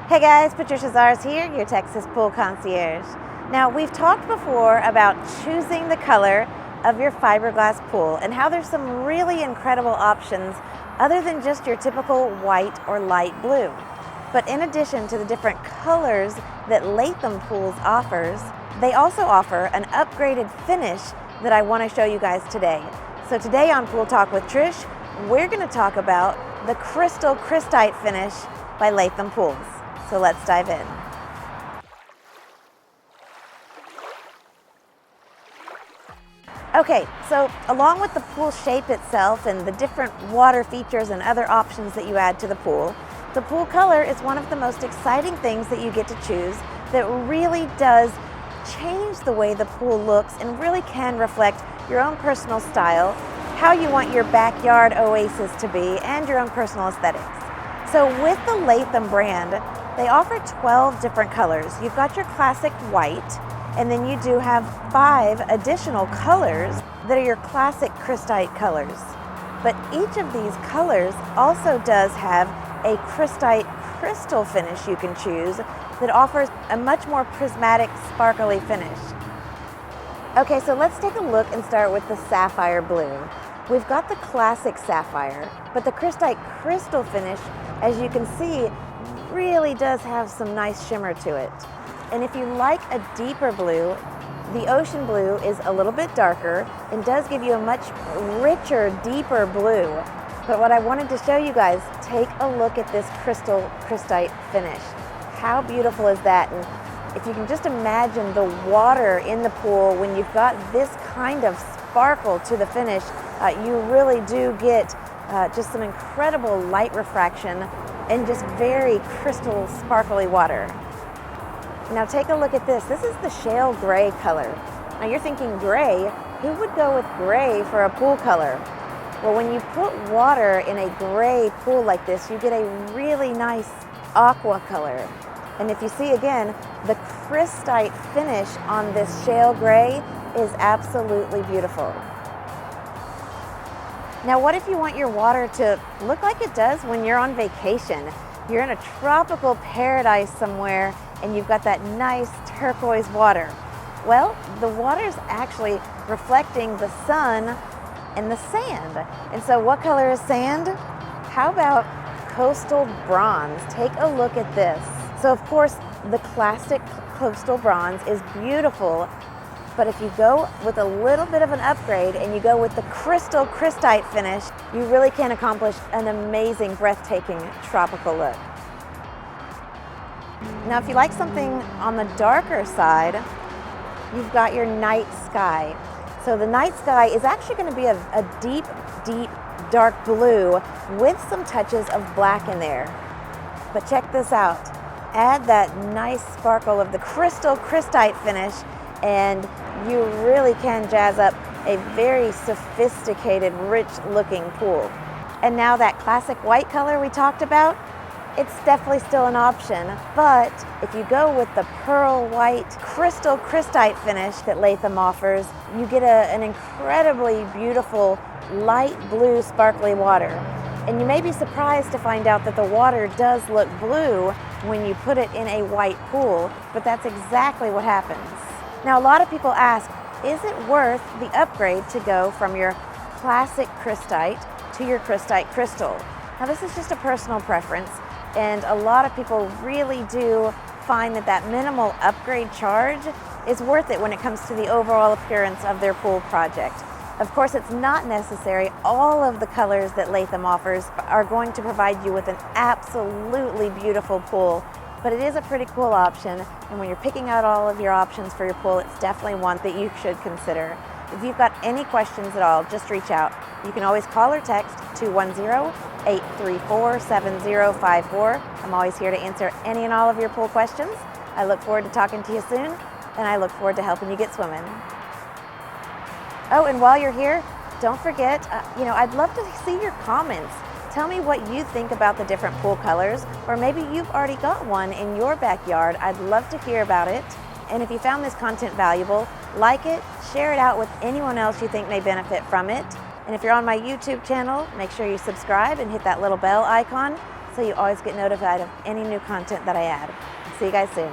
Hey guys, Patricia Zars here, your Texas pool concierge. Now, we've talked before about choosing the color of your fiberglass pool and how there's some really incredible options other than just your typical white or light blue. But in addition to the different colors that Latham Pools offers, they also offer an upgraded finish that I want to show you guys today. So today on Pool Talk with Trish, we're going to talk about the Crystal Crystite finish by Latham Pools. So let's dive in. Okay, so along with the pool shape itself and the different water features and other options that you add to the pool color is one of the most exciting things that you get to choose that really does change the way the pool looks and really can reflect your own personal style, how you want your backyard oasis to be, and your own personal aesthetics. So with the Latham brand, they offer 12 different colors. You've got your classic white, and then you do have 5 additional colors that are your classic Crystite colors. But each of these colors also does have a Crystite crystal finish you can choose that offers a much more prismatic, sparkly finish. Okay, so let's take a look and start with the Sapphire Bloom. We've got the classic sapphire, but the Crystite crystal finish, as you can see, really does have some nice shimmer to it. And if you like a deeper blue, the ocean blue is a little bit darker and does give you a much richer, deeper blue. But what I wanted to show you guys, take a look at this Crystal Crystite finish. How beautiful is that? And if you can just imagine the water in the pool when you've got this kind of sparkle to the finish, you really do get just some incredible light refraction and just very crystal sparkly water. Now take a look at this. This is the shale gray color. Now you're thinking gray, who would go with gray for a pool color? Well, when you put water in a gray pool like this, you get a really nice aqua color. And if you see again, the Crystite finish on this shale gray is absolutely beautiful. Now, what if you want your water to look like it does when you're on vacation? You're in a tropical paradise somewhere and you've got that nice turquoise water. Well, the water's actually reflecting the sun and the sand. And so what color is sand? How about coastal bronze? Take a look at this. So of course, the classic coastal bronze is beautiful, but if you go with a little bit of an upgrade and you go with the Crystal Crystite finish, you really can accomplish an amazing, breathtaking tropical look. Now, if you like something on the darker side, you've got your night sky. So the night sky is actually going to be a deep, deep, dark blue with some touches of black in there. But check this out. Add that nice sparkle of the Crystal Crystite finish and you really can jazz up a very sophisticated, rich-looking pool. And now that classic white color we talked about, it's definitely still an option, but if you go with the pearl white Crystal Crystite finish that Latham offers, you get an incredibly beautiful light blue sparkly water. And you may be surprised to find out that the water does look blue when you put it in a white pool, but that's exactly what happens. Now, a lot of people ask, is it worth the upgrade to go from your classic Crystite to your Crystite Crystal? Now, this is just a personal preference, and a lot of people really do find that that minimal upgrade charge is worth it when it comes to the overall appearance of their pool project. Of course, it's not necessary. All of the colors that Latham offers are going to provide you with an absolutely beautiful pool, but it is a pretty cool option, and when you're picking out all of your options for your pool, it's definitely one that you should consider. If you've got any questions at all, just reach out. You can always call or text 210-834-7054. I'm always here to answer any and all of your pool questions. I look forward to talking to you soon, and I look forward to helping you get swimming. Oh, and while you're here, don't forget, I'd love to see your comments. Tell me what you think about the different pool colors, or maybe you've already got one in your backyard. I'd love to hear about it. And if you found this content valuable, like it, share it out with anyone else you think may benefit from it. And if you're on my YouTube channel, make sure you subscribe and hit that little bell icon so you always get notified of any new content that I add. See you guys soon.